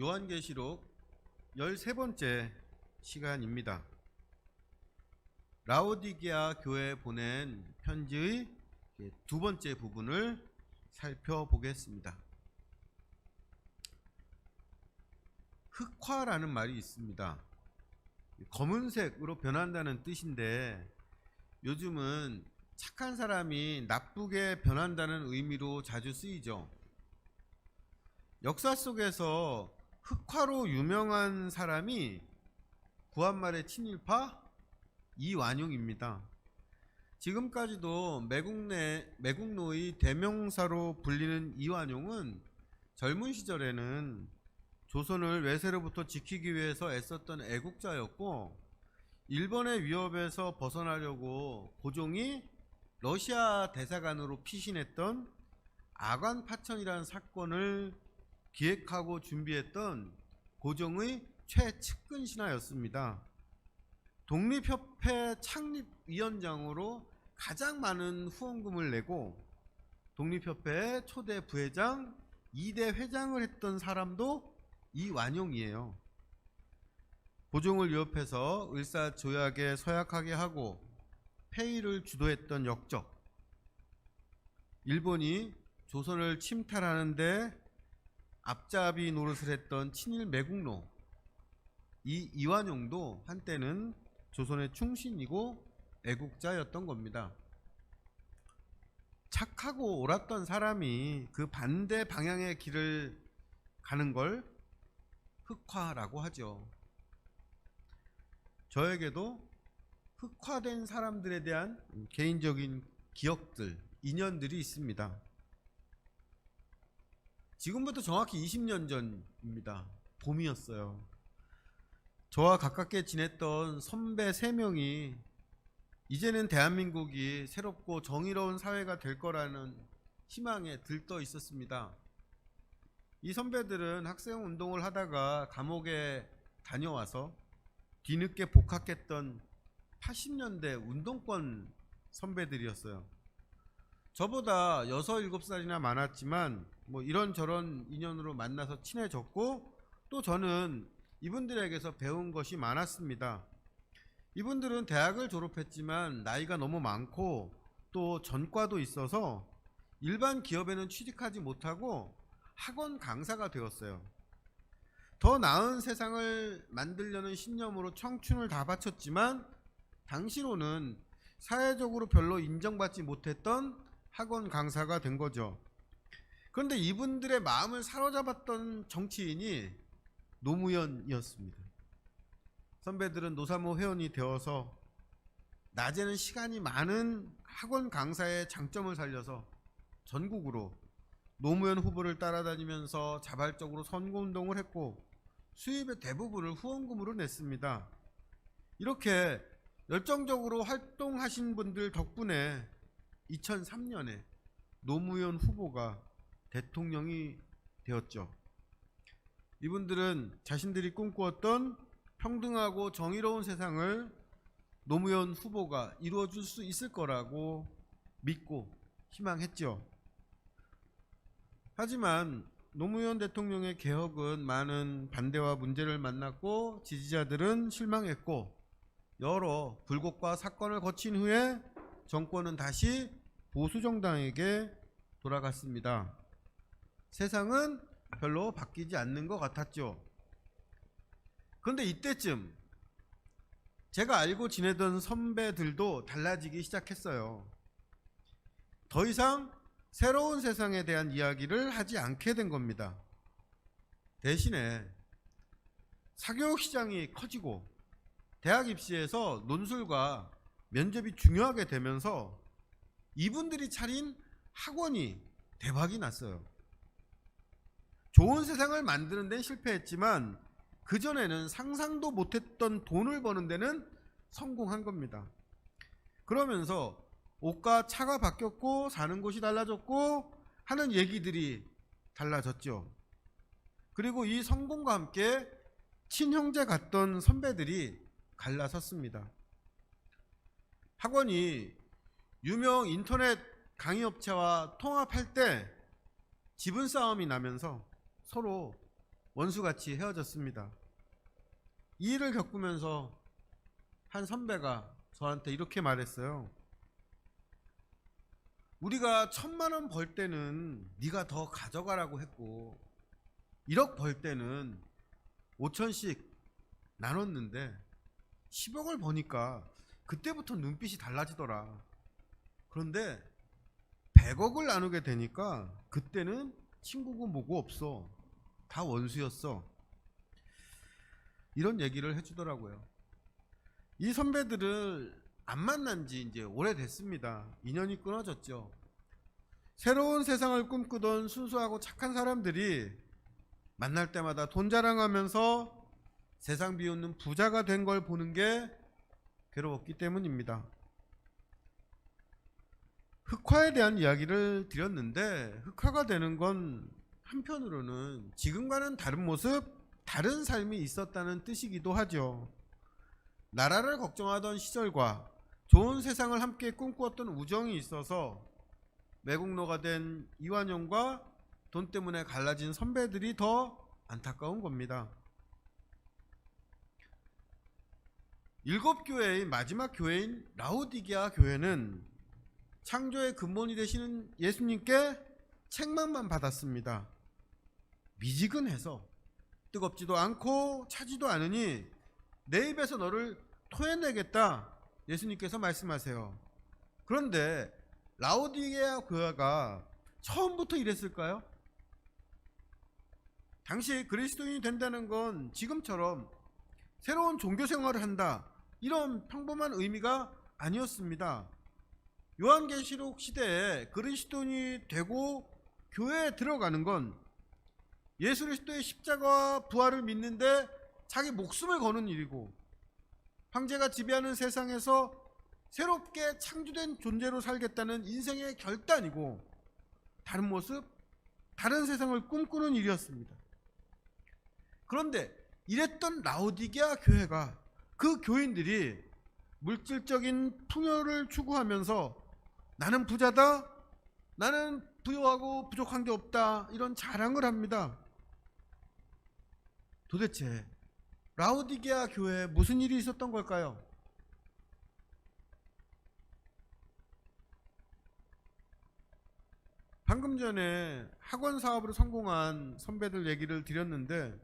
요한계시록 13번째 시간입니다. 라오디게아 교회에 보낸 편지의 두 번째 부분을 살펴보겠습니다. 흑화라는 말이 있습니다. 검은색으로 변한다는 뜻인데 요즘은 착한 사람이 나쁘게 변한다는 의미로 자주 쓰이죠. 역사 속에서 흑화로 유명한 사람이 구한말의 친일파 이완용입니다. 지금까지도 매국노의 대명사로 불리는 이완용은 젊은 시절에는 조선을 외세로부터 지키기 위해서 애썼던 애국자였고, 일본의 위협에서 벗어나려고 고종이 러시아 대사관으로 피신했던 아관파천이라는 사건을 기획하고 준비했던 고종의 최측근 신하였습니다. 독립협회 창립위원장으로 가장 많은 후원금을 내고 독립협회의 초대 부회장, 2대 회장을 했던 사람도 이완용이에요. 고종을 위협해서 을사조약에 서약하게 하고 폐위를 주도했던 역적, 일본이 조선을 침탈하는데 앞잡이 노릇을 했던 친일 매국노 이 이완용도 한때는 조선의 충신이고 애국자였던 겁니다. 착하고 옳았던 사람이 그 반대 방향의 길을 가는 걸 흑화라고 하죠. 저에게도 흑화된 사람들에 대한 개인적인 기억들, 인연들이 있습니다. 지금부터 정확히 20년 전입니다. 봄이었어요. 저와 가깝게 지냈던 선배 3명이 이제는 대한민국이 새롭고 정의로운 사회가 될 거라는 희망에 들떠 있었습니다. 이 선배들은 학생 운동을 하다가 감옥에 다녀와서 뒤늦게 복학했던 80년대 운동권 선배들이었어요. 저보다 6, 7살이나 많았지만 이런저런 인연으로 만나서 친해졌고, 또 저는 이분들에게서 배운 것이 많았습니다. 이분들은 대학을 졸업했지만 나이가 너무 많고 또 전과도 있어서 일반 기업에는 취직하지 못하고 학원 강사가 되었어요. 더 나은 세상을 만들려는 신념으로 청춘을 다 바쳤지만 당시로는 사회적으로 별로 인정받지 못했던 학원 강사가 된 거죠. 그런데 이분들의 마음을 사로잡았던 정치인이 노무현이었습니다. 선배들은 노사모 회원이 되어서 낮에는 시간이 많은 학원 강사의 장점을 살려서 전국으로 노무현 후보를 따라다니면서 자발적으로 선거운동을 했고 수입의 대부분을 후원금으로 냈습니다. 이렇게 열정적으로 활동하신 분들 덕분에 2003년에 노무현 후보가 대통령이 되었죠. 이분들은 자신들이 꿈꾸었던 평등하고 정의로운 세상을 노무현 후보가 이루어줄 수 있을 거라고 믿고 희망했죠. 하지만 노무현 대통령의 개혁은 많은 반대와 문제를 만났고 지지자들은 실망했고 여러 불꽃과 사건을 거친 후에 정권은 다시 보수정당에게 돌아갔습니다. 세상은 별로 바뀌지 않는 것 같았죠. 그런데 이때쯤 제가 알고 지내던 선배들도 달라지기 시작했어요. 더 이상 새로운 세상에 대한 이야기를 하지 않게 된 겁니다. 대신에 사교육 시장이 커지고 대학 입시에서 논술과 면접이 중요하게 되면서 이분들이 차린 학원이 대박이 났어요. 좋은 세상을 만드는 데는 실패했지만 그전에는 상상도 못했던 돈을 버는 데는 성공한 겁니다. 그러면서 옷과 차가 바뀌었고 사는 곳이 달라졌고 하는 얘기들이 달라졌죠. 그리고 이 성공과 함께 친형제 같던 선배들이 갈라섰습니다. 학원이 유명 인터넷 강의업체와 통합할 때 지분 싸움이 나면서 서로 원수같이 헤어졌습니다. 이 일을 겪으면서 한 선배가 저한테 이렇게 말했어요. 우리가 1,000,000원 벌 때는 네가 더 가져가라고 했고 1억 벌 때는 5천씩 나눴는데 10억을 버니까 그때부터 눈빛이 달라지더라. 그런데 100억을 나누게 되니까 그때는 친구고 뭐고 없어. 다 원수였어. 이런 얘기를 해주더라고요. 이 선배들을 안 만난 지 이제 오래됐습니다. 인연이 끊어졌죠. 새로운 세상을 꿈꾸던 순수하고 착한 사람들이 만날 때마다 돈 자랑하면서 세상 비웃는 부자가 된 걸 보는 게 괴로웠기 때문입니다. 흑화에 대한 이야기를 드렸는데 흑화가 되는 건 한편으로는 지금과는 다른 모습, 다른 삶이 있었다는 뜻이기도 하죠. 나라를 걱정하던 시절과 좋은 세상을 함께 꿈꾸었던 우정이 있어서 매국노가 된 이완용과 돈 때문에 갈라진 선배들이 더 안타까운 겁니다. 7교회의 마지막 교회인 라오디게아 교회는 창조의 근본이 되시는 예수님께 책망만 받았습니다. 미지근해서 뜨겁지도 않고 차지도 않으니 내 입에서 너를 토해내겠다, 예수님께서 말씀하세요. 그런데 라오디게아 교회가 처음부터 이랬을까요? 당시 그리스도인이 된다는 건 지금처럼 새로운 종교 생활을 한다, 이런 평범한 의미가 아니었습니다. 요한계시록 시대에 그리스도인이 되고 교회에 들어가는 건 예수 그리스도의 십자가와 부활을 믿는데 자기 목숨을 거는 일이고, 황제가 지배하는 세상에서 새롭게 창조된 존재로 살겠다는 인생의 결단이고, 다른 모습, 다른 세상을 꿈꾸는 일이었습니다. 그런데 이랬던 라오디게아 교회가, 그 교인들이 물질적인 풍요를 추구하면서 나는 부자다, 나는 부유하고 부족한 게 없다, 이런 자랑을 합니다. 도대체 라오디게아 교회에 무슨 일이 있었던 걸까요? 방금 전에 학원 사업으로 성공한 선배들 얘기를 드렸는데,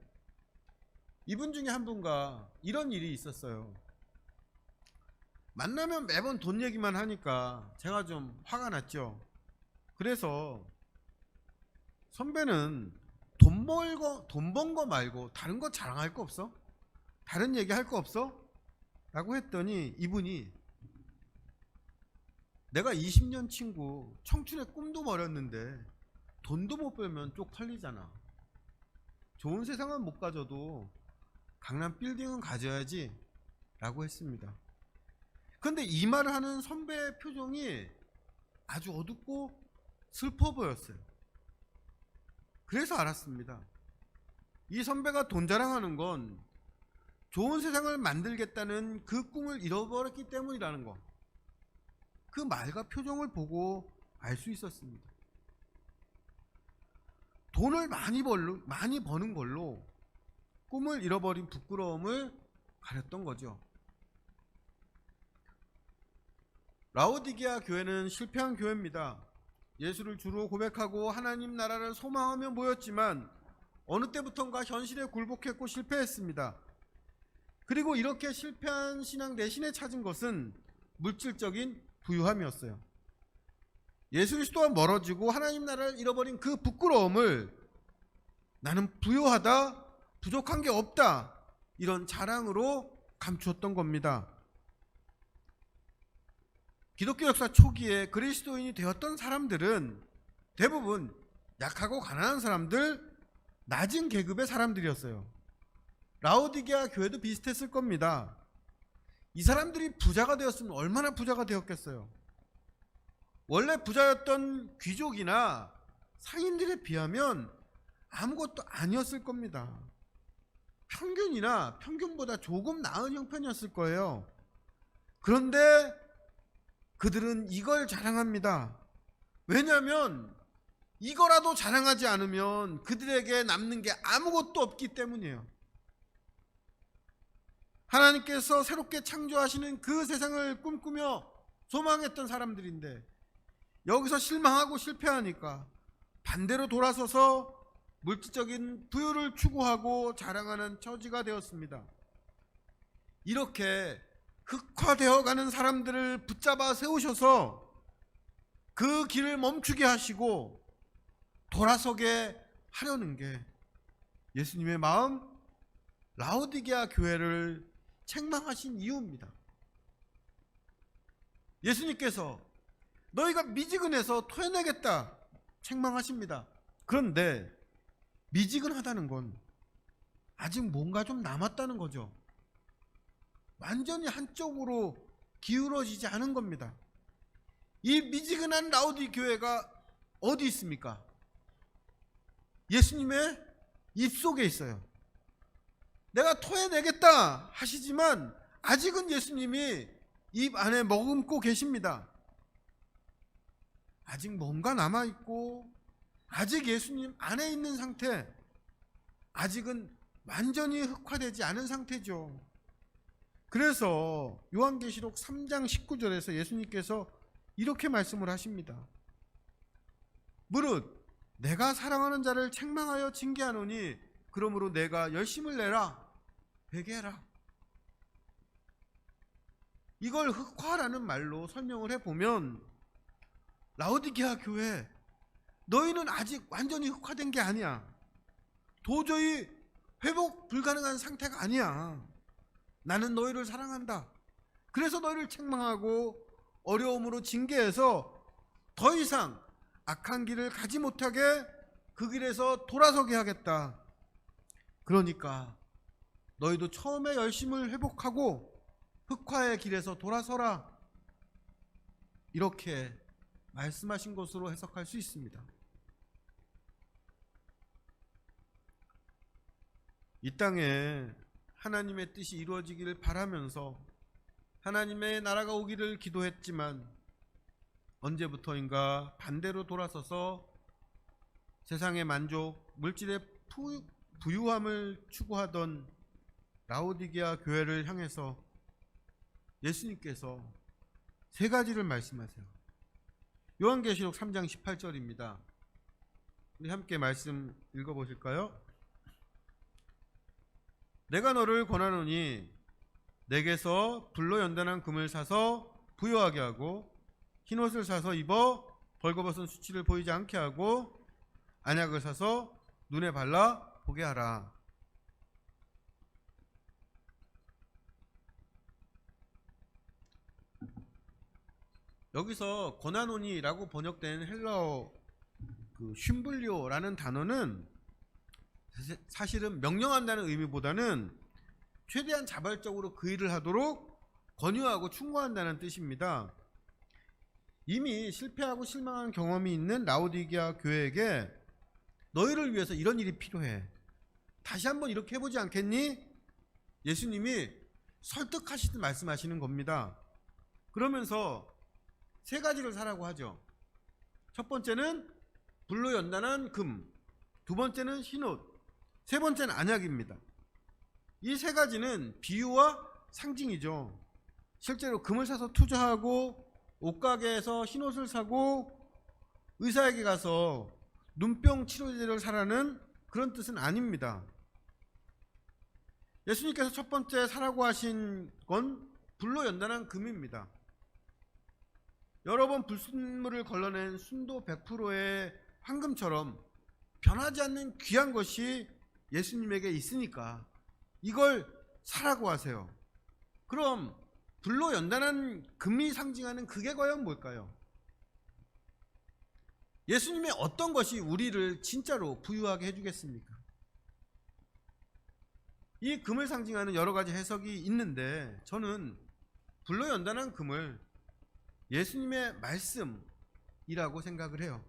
이분 중에 한 분과 이런 일이 있었어요. 만나면 매번 돈 얘기만 하니까 제가 좀 화가 났죠. 그래서 선배는 돈 번 거 말고 다른 거 자랑할 거 없어? 다른 얘기 할 거 없어? 라고 했더니 이분이, 내가 20년 친구, 청춘의 꿈도 버렸는데 돈도 못 벌면 쪽팔리잖아. 좋은 세상은 못 가져도 강남 빌딩은 가져야지 라고 했습니다. 그런데 이 말을 하는 선배의 표정이 아주 어둡고 슬퍼 보였어요. 그래서 알았습니다. 이 선배가 돈 자랑하는 건 좋은 세상을 만들겠다는 그 꿈을 잃어버렸기 때문이라는 거, 그 말과 표정을 보고 알 수 있었습니다. 돈을 많이 버는 걸로 꿈을 잃어버린 부끄러움을 가렸던 거죠. 라오디게아 교회는 실패한 교회입니다. 예수를 주로 고백하고 하나님 나라를 소망하며 모였지만 어느 때부턴가 현실에 굴복했고 실패했습니다. 그리고 이렇게 실패한 신앙 대신에 찾은 것은 물질적인 부유함이었어요. 예수 그리스도와 멀어지고 하나님 나라를 잃어버린 그 부끄러움을 나는 부유하다, 부족한 게 없다, 이런 자랑으로 감추었던 겁니다. 기독교 역사 초기에 그리스도인이 되었던 사람들은 대부분 약하고 가난한 사람들, 낮은 계급의 사람들이었어요. 라오디게아 교회도 비슷했을 겁니다. 이 사람들이 부자가 되었으면 얼마나 부자가 되었겠어요. 원래 부자였던 귀족이나 상인들에 비하면 아무것도 아니었을 겁니다. 평균이나 평균보다 조금 나은 형편이었을 거예요. 그런데 그들은 이걸 자랑합니다. 왜냐하면 이거라도 자랑하지 않으면 그들에게 남는 게 아무것도 없기 때문이에요. 하나님께서 새롭게 창조하시는 그 세상을 꿈꾸며 소망했던 사람들인데 여기서 실망하고 실패하니까 반대로 돌아서서 물질적인 부유를 추구하고 자랑하는 처지가 되었습니다. 이렇게 흑화되어 가는 사람들을 붙잡아 세우셔서 그 길을 멈추게 하시고 돌아서게 하려는 게 예수님의 마음, 라오디게아 교회를 책망하신 이유입니다. 예수님께서 너희가 미지근해서 토해내겠다 책망하십니다. 그런데 미지근하다는 건 아직 뭔가 좀 남았다는 거죠. 완전히 한쪽으로 기울어지지 않은 겁니다. 이 미지근한 라오디 교회가 어디 있습니까? 예수님의 입속에 있어요. 내가 토해내겠다 하시지만 아직은 예수님이 입 안에 머금고 계십니다. 아직 뭔가 남아있고 아직 예수님 안에 있는 상태, 아직은 완전히 흑화되지 않은 상태죠. 그래서 요한계시록 3장 19절에서 예수님께서 이렇게 말씀을 하십니다. 무릇 내가 사랑하는 자를 책망하여 징계하노니 그러므로 내가 열심을 내라, 회개해라. 이걸 흑화라는 말로 설명을 해보면 라오디게아 교회, 너희는 아직 완전히 흑화된 게 아니야. 도저히 회복 불가능한 상태가 아니야. 나는 너희를 사랑한다. 그래서 너희를 책망하고 어려움으로 징계해서 더 이상 악한 길을 가지 못하게 그 길에서 돌아서게 하겠다. 그러니까 너희도 처음에 열심을 회복하고 흑화의 길에서 돌아서라. 이렇게 말씀하신 것으로 해석할 수 있습니다. 이 땅에 하나님의 뜻이 이루어지기를 바라면서 하나님의 나라가 오기를 기도했지만 언제부터인가 반대로 돌아서서 세상의 만족, 물질의 부유함을 추구하던 라오디게아 교회를 향해서 예수님께서 세 가지를 말씀하세요. 요한계시록 3장 18절입니다. 우리 함께 말씀 읽어보실까요? 내가 너를 권하노니 내게서 불로 연단한 금을 사서 부유하게 하고 흰옷을 사서 입어 벌거벗은 수치를 보이지 않게 하고 안약을 사서 눈에 발라 보게 하라. 여기서 권하노니라고 번역된 헬라어 쉼블리오라는 단어는 사실은 명령한다는 의미보다는 최대한 자발적으로 그 일을 하도록 권유하고 충고한다는 뜻입니다. 이미 실패하고 실망한 경험이 있는 라오디게아 교회에게 너희를 위해서 이런 일이 필요해. 다시 한번 이렇게 해보지 않겠니? 예수님이 설득하시듯 말씀하시는 겁니다. 그러면서 세 가지를 사라고 하죠. 첫 번째는 불로 연단한 금, 두 번째는 흰옷, 세 번째는 안약입니다. 이 세 가지는 비유와 상징이죠. 실제로 금을 사서 투자하고 옷가게에서 흰옷을 사고 의사에게 가서 눈병 치료제를 사라는 그런 뜻은 아닙니다. 예수님께서 첫 번째 사라고 하신 건 불로 연단한 금입니다. 여러 번 불순물을 걸러낸 순도 100%의 황금처럼 변하지 않는 귀한 것이 예수님에게 있으니까 이걸 사라고 하세요. 그럼 불로 연단한 금이 상징하는 그게 과연 뭘까요? 예수님의 어떤 것이 우리를 진짜로 부유하게 해주겠습니까? 이 금을 상징하는 여러 가지 해석이 있는데 저는 불로 연단한 금을 예수님의 말씀이라고 생각을 해요.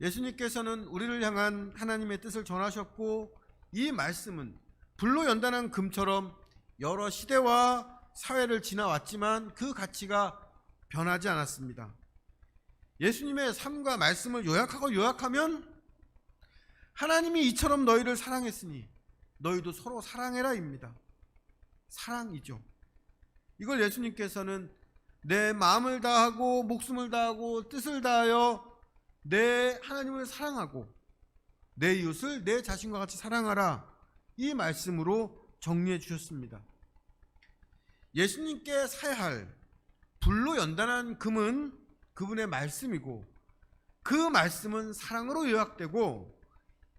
예수님께서는 우리를 향한 하나님의 뜻을 전하셨고 이 말씀은 불로 연단한 금처럼 여러 시대와 사회를 지나왔지만 그 가치가 변하지 않았습니다. 예수님의 삶과 말씀을 요약하면 하나님이 이처럼 너희를 사랑했으니 너희도 서로 사랑해라 입니다. 사랑이죠. 이걸 예수님께서는 내 마음을 다하고 목숨을 다하고 뜻을 다하여 내 하나님을 사랑하고 내 이웃을 내 자신과 같이 사랑하라, 이 말씀으로 정리해 주셨습니다. 예수님께 사야할 불로 연단한 금은 그분의 말씀이고 그 말씀은 사랑으로 요약되고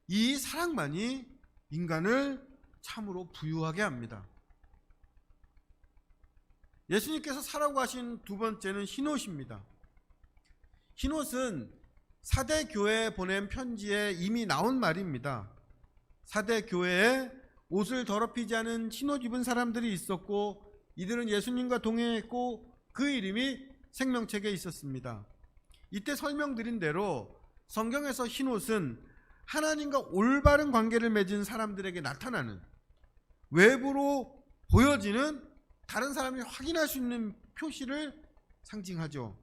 이 사랑만이 인간을 참으로 부유하게 합니다. 예수님께서 사라고 하신 두 번째는 흰옷입니다. 흰옷은 사대 교회에 보낸 편지에 이미 나온 말입니다. 사대 교회에 옷을 더럽히지 않은 흰옷 입은 사람들이 있었고 이들은 예수님과 동행했고 그 이름이 생명책에 있었습니다. 이때 설명드린 대로 성경에서 흰옷은 하나님과 올바른 관계를 맺은 사람들에게 나타나는, 외부로 보여지는, 다른 사람이 확인할 수 있는 표시를 상징하죠.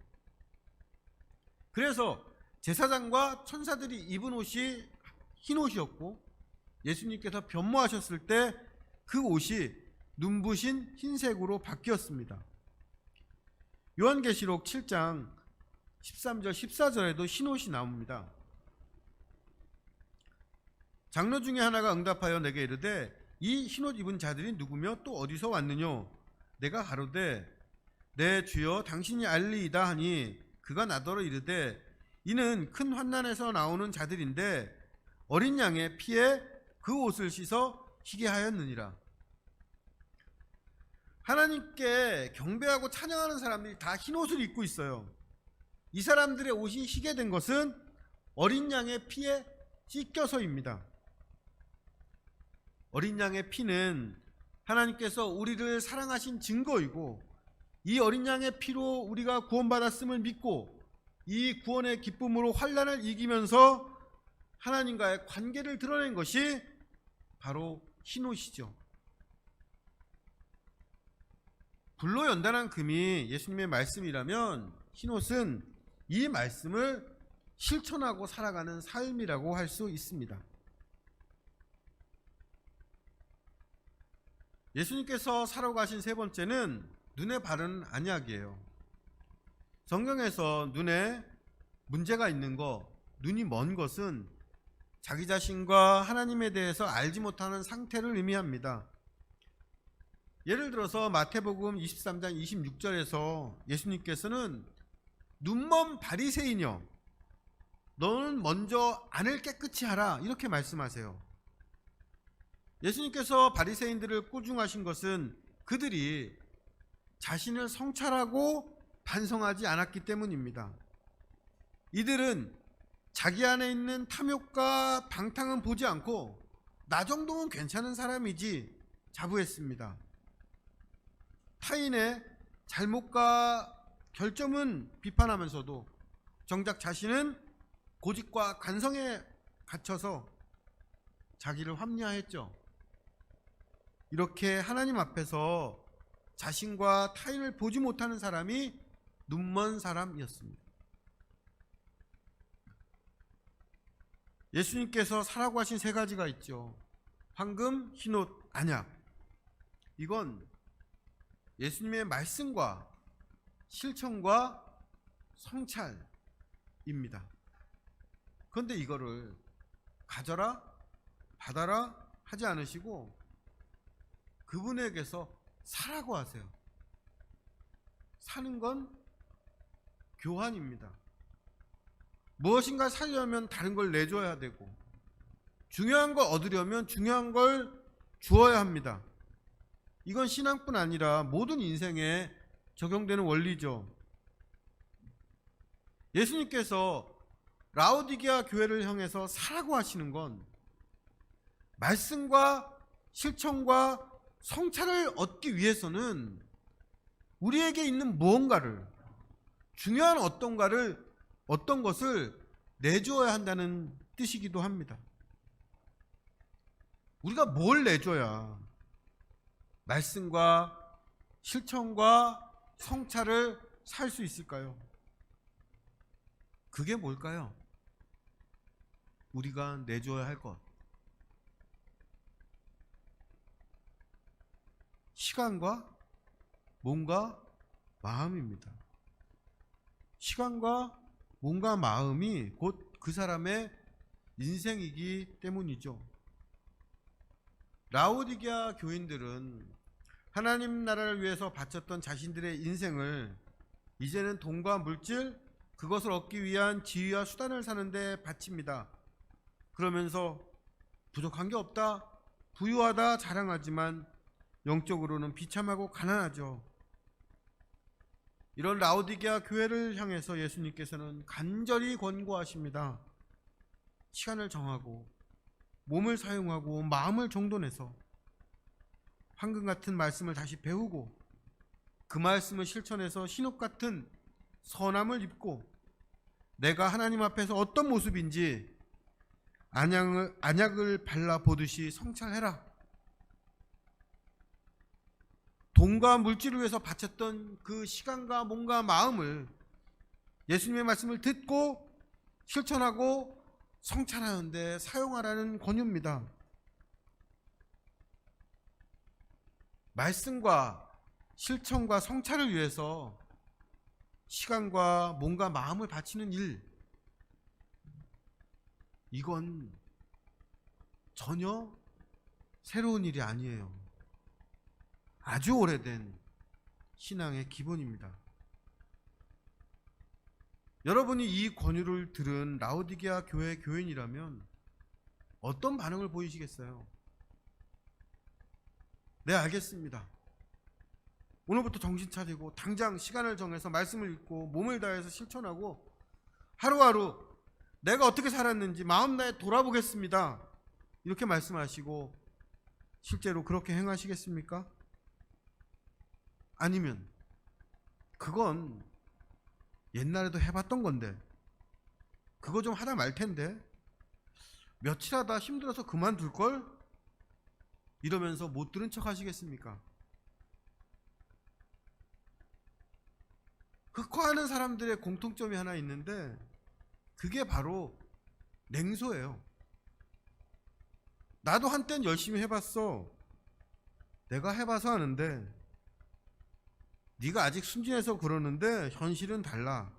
그래서 제사장과 천사들이 입은 옷이 흰옷이었고 예수님께서 변모하셨을 때 그 옷이 눈부신 흰색으로 바뀌었습니다. 요한계시록 7장 13절 14절에도 흰옷이 나옵니다. 장로 중에 하나가 응답하여 내게 이르되 이 흰옷 입은 자들이 누구며 또 어디서 왔느뇨? 내가 가로되 내 주여 당신이 알리이다 하니 그가 나더러 이르되 이는 큰 환난에서 나오는 자들인데 어린 양의 피에 그 옷을 씻어 희게 하였느니라. 하나님께 경배하고 찬양하는 사람들이 다 흰옷을 입고 있어요. 이 사람들의 옷이 희게 된 것은 어린 양의 피에 씻겨서입니다. 어린 양의 피는 하나님께서 우리를 사랑하신 증거이고 이 어린 양의 피로 우리가 구원받았음을 믿고 이 구원의 기쁨으로 환난을 이기면서 하나님과의 관계를 드러낸 것이 바로 흰옷이죠. 불로 연단한 금이 예수님의 말씀이라면 흰옷은 이 말씀을 실천하고 살아가는 삶이라고 할 수 있습니다. 예수님께서 사러 가신 세 번째는 눈에 바른 안약이에요. 성경에서 눈에 문제가 있는 것, 눈이 먼 것은 자기 자신과 하나님에 대해서 알지 못하는 상태를 의미합니다. 예를 들어서 마태복음 23장 26절에서 예수님께서는 눈먼 바리새인이여 너는 먼저 안을 깨끗이 하라, 이렇게 말씀하세요. 예수님께서 바리새인들을 꾸중하신 것은 그들이 자신을 성찰하고 반성하지 않았기 때문입니다. 이들은 자기 안에 있는 탐욕과 방탕은 보지 않고 나 정도는 괜찮은 사람이지 자부했습니다. 타인의 잘못과 결점은 비판하면서도 정작 자신은 고집과 간성에 갇혀서 자기를 합리화했죠. 이렇게 하나님 앞에서 자신과 타인을 보지 못하는 사람이 눈먼 사람이었습니다. 예수님께서 사라고 하신 세 가지가 있죠. 황금, 흰옷, 안약. 이건 예수님의 말씀과 실천과 성찰입니다. 그런데 이거를 가져라, 받아라 하지 않으시고 그분에게서 사라고 하세요. 사는 건 교환입니다. 무엇인가 살려면 다른 걸 내줘야 되고 중요한 걸 얻으려면 중요한 걸 주어야 합니다. 이건 신앙뿐 아니라 모든 인생에 적용되는 원리죠. 예수님께서 라오디게아 교회를 향해서 사라고 하시는 건 말씀과 실천과 성찰을 얻기 위해서는 우리에게 있는 무언가를, 중요한 어떤 것을 내주어야 한다는 뜻이기도 합니다. 우리가 뭘 내줘야 말씀과 실천과 성찰을 살 수 있을까요? 그게 뭘까요? 우리가 내줘야 할 것. 시간과 몸과 마음입니다. 시간과 몸과 마음이 곧 그 사람의 인생이기 때문이죠. 라오디게아 교인들은 하나님 나라를 위해서 바쳤던 자신들의 인생을 이제는 돈과 물질, 그것을 얻기 위한 지위와 수단을 사는데 바칩니다. 그러면서 부족한 게 없다, 부유하다 자랑하지만 영적으로는 비참하고 가난하죠. 이런 라오디게아 교회를 향해서 예수님께서는 간절히 권고하십니다. 시간을 정하고 몸을 사용하고 마음을 정돈해서 황금 같은 말씀을 다시 배우고 그 말씀을 실천해서 신옥 같은 선함을 입고 내가 하나님 앞에서 어떤 모습인지 안약을 발라보듯이 성찰해라. 돈과 물질을 위해서 바쳤던 그 시간과 몸과 마음을 예수님의 말씀을 듣고 실천하고 성찰하는데 사용하라는 권유입니다. 말씀과 실천과 성찰을 위해서 시간과 몸과 마음을 바치는 일, 이건 전혀 새로운 일이 아니에요. 아주 오래된 신앙의 기본입니다. 여러분이 이 권유를 들은 라오디게아 교회 교인이라면 어떤 반응을 보이시겠어요? 네, 알겠습니다. 오늘부터 정신 차리고 당장 시간을 정해서 말씀을 읽고 몸을 다해서 실천하고 하루하루 내가 어떻게 살았는지 마음 다해 돌아보겠습니다. 이렇게 말씀하시고 실제로 그렇게 행하시겠습니까? 아니면 그건 옛날에도 해봤던 건데 그거 좀 하다 말 텐데 며칠 하다 힘들어서 그만둘걸? 이러면서 못 들은 척 하시겠습니까? 흑화하는 사람들의 공통점이 하나 있는데 그게 바로 냉소예요. 나도 한땐 열심히 해봤어. 내가 해봐서 하는데 네가 아직 순진해서 그러는데 현실은 달라.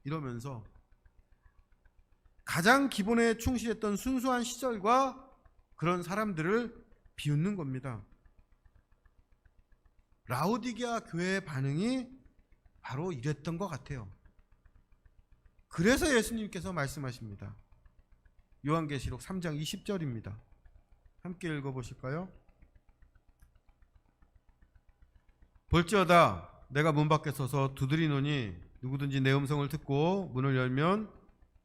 이러면서 가장 기본에 충실했던 순수한 시절과 그런 사람들을 비웃는 겁니다. 라오디게아 교회의 반응이 바로 이랬던 것 같아요. 그래서 예수님께서 말씀하십니다. 요한계시록 3장 20절입니다. 함께 읽어보실까요? 볼지어다 내가 문 밖에 서서 두드리노니 누구든지 내 음성을 듣고 문을 열면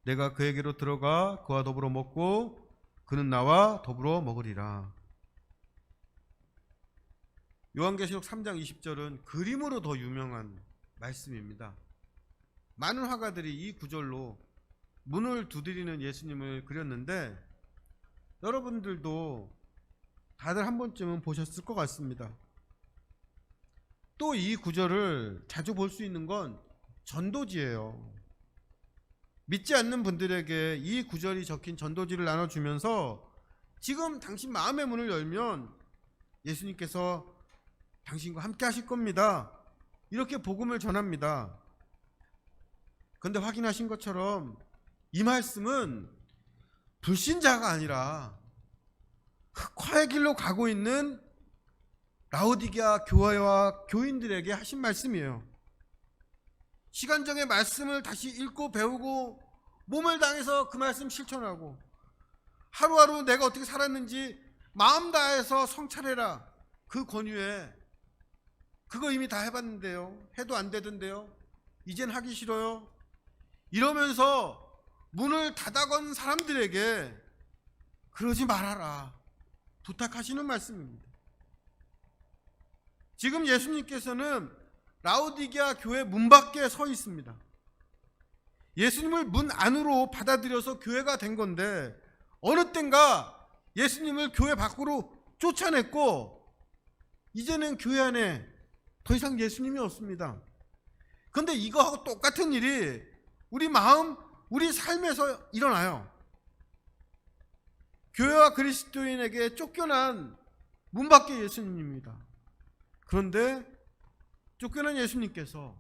내가 그에게로 들어가 그와 더불어 먹고 그는 나와 더불어 먹으리라. 요한계시록 3장 20절은 그림으로 더 유명한 말씀입니다. 많은 화가들이 이 구절로 문을 두드리는 예수님을 그렸는데 여러분들도 다들 한 번쯤은 보셨을 것 같습니다. 또 이 구절을 자주 볼 수 있는 건 전도지예요. 믿지 않는 분들에게 이 구절이 적힌 전도지를 나눠주면서 지금 당신 마음의 문을 열면 예수님께서 당신과 함께 하실 겁니다. 이렇게 복음을 전합니다. 그런데 확인하신 것처럼 이 말씀은 불신자가 아니라 흑화의 길로 가고 있는 라오디게아 교회와 교인들에게 하신 말씀이에요. 시간정의 말씀을 다시 읽고 배우고 몸을 다해서 그 말씀 실천하고 하루하루 내가 어떻게 살았는지 마음 다해서 성찰해라. 그 권유에 그거 이미 다 해봤는데요. 해도 안 되던데요. 이젠 하기 싫어요. 이러면서 문을 닫아건 사람들에게 그러지 말아라 부탁하시는 말씀입니다. 지금 예수님께서는 라오디게아 교회 문 밖에 서 있습니다. 예수님을 문 안으로 받아들여서 교회가 된 건데 어느 땐가 예수님을 교회 밖으로 쫓아냈고 이제는 교회 안에 더 이상 예수님이 없습니다. 그런데 이거하고 똑같은 일이 우리 마음 우리 삶에서 일어나요. 교회와 그리스도인에게 쫓겨난 문 밖의 예수님입니다. 그런데 쫓겨난 예수님께서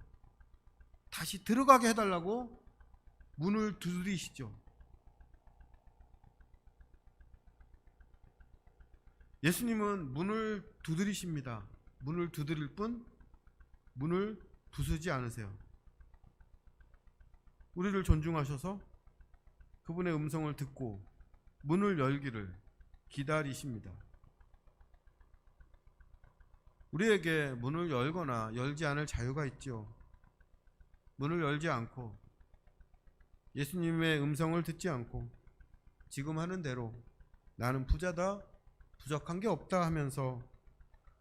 다시 들어가게 해달라고 문을 두드리시죠. 예수님은 문을 두드리십니다. 문을 두드릴 뿐 문을 부수지 않으세요. 우리를 존중하셔서 그분의 음성을 듣고 문을 열기를 기다리십니다. 우리에게 문을 열거나 열지 않을 자유가 있죠. 문을 열지 않고 예수님의 음성을 듣지 않고 지금 하는 대로 나는 부자다, 부족한 게 없다 하면서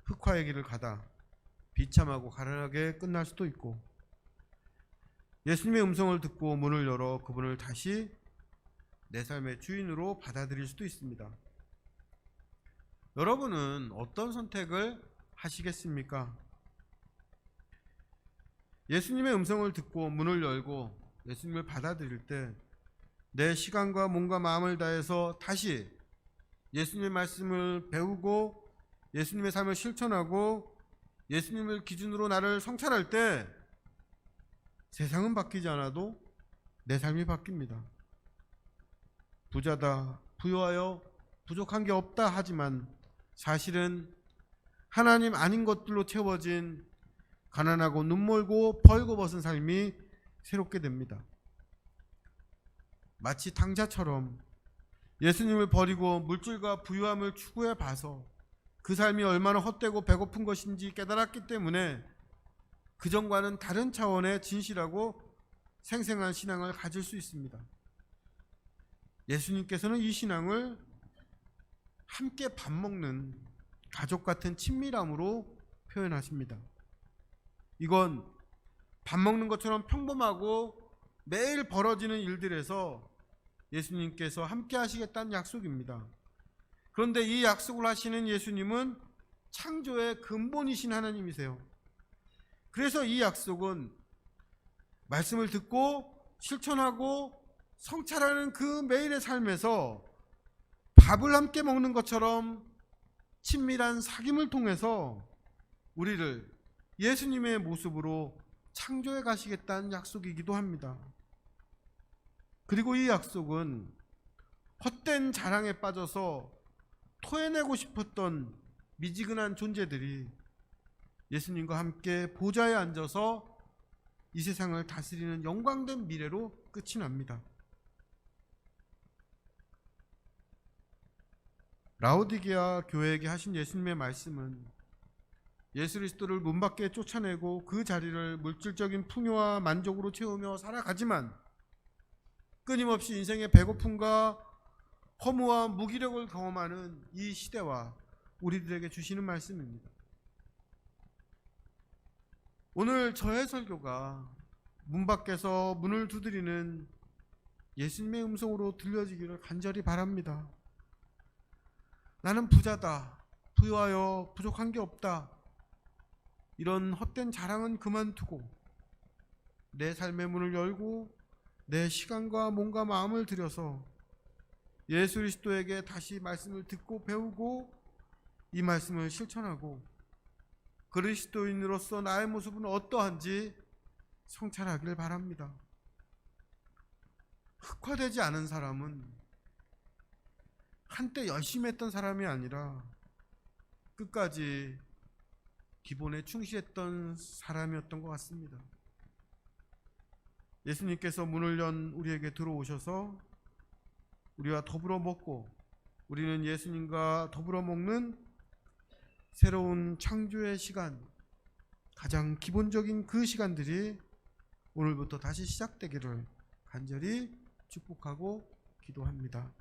흑화의 길을 가다 비참하고 가난하게 끝날 수도 있고, 예수님의 음성을 듣고 문을 열어 그분을 다시 내 삶의 주인으로 받아들일 수도 있습니다. 여러분은 어떤 선택을 하시겠습니까? 예수님의 음성을 듣고 문을 열고 예수님을 받아들일 때 내 시간과 몸과 마음을 다해서 다시 예수님의 말씀을 배우고 예수님의 삶을 실천하고 예수님을 기준으로 나를 성찰할 때 세상은 바뀌지 않아도 내 삶이 바뀝니다. 부자다, 부유하여 부족한 게 없다 하지만 사실은 하나님 아닌 것들로 채워진 가난하고 눈멀고 벌거벗은 삶이 새롭게 됩니다. 마치 탕자처럼 예수님을 버리고 물질과 부유함을 추구해 봐서 그 삶이 얼마나 헛되고 배고픈 것인지 깨달았기 때문에 그전과는 다른 차원의 진실하고 생생한 신앙을 가질 수 있습니다. 예수님께서는 이 신앙을 함께 밥 먹는 가족 같은 친밀함으로 표현하십니다. 이건 밥 먹는 것처럼 평범하고 매일 벌어지는 일들에서 예수님께서 함께 하시겠다는 약속입니다. 그런데 이 약속을 하시는 예수님은 창조의 근본이신 하나님이세요. 그래서 이 약속은 말씀을 듣고 실천하고 성찰하는 그 매일의 삶에서 밥을 함께 먹는 것처럼 친밀한 사귐을 통해서 우리를 예수님의 모습으로 창조해 가시겠다는 약속이기도 합니다. 그리고 이 약속은 헛된 자랑에 빠져서 토해내고 싶었던 미지근한 존재들이 예수님과 함께 보좌에 앉아서 이 세상을 다스리는 영광된 미래로 끝이 납니다. 라오디게아 교회에게 하신 예수님의 말씀은 예수 그리스도를 문 밖에 쫓아내고 그 자리를 물질적인 풍요와 만족으로 채우며 살아가지만 끊임없이 인생의 배고픔과 허무와 무기력을 경험하는 이 시대와 우리들에게 주시는 말씀입니다. 오늘 저의 설교가 문 밖에서 문을 두드리는 예수님의 음성으로 들려지기를 간절히 바랍니다. 나는 부자다, 부유하여 부족한 게 없다, 이런 헛된 자랑은 그만두고 내 삶의 문을 열고 내 시간과 몸과 마음을 들여서 예수 그리스도에게 다시 말씀을 듣고 배우고 이 말씀을 실천하고 그리스도인으로서 나의 모습은 어떠한지 성찰하길 바랍니다. 흑화되지 않은 사람은 한때 열심히 했던 사람이 아니라 끝까지 기본에 충실했던 사람이었던 것 같습니다. 예수님께서 문을 연 우리에게 들어오셔서 우리와 더불어 먹고 우리는 예수님과 더불어 먹는 새로운 창조의 시간, 가장 기본적인 그 시간들이 오늘부터 다시 시작되기를 간절히 축복하고 기도합니다.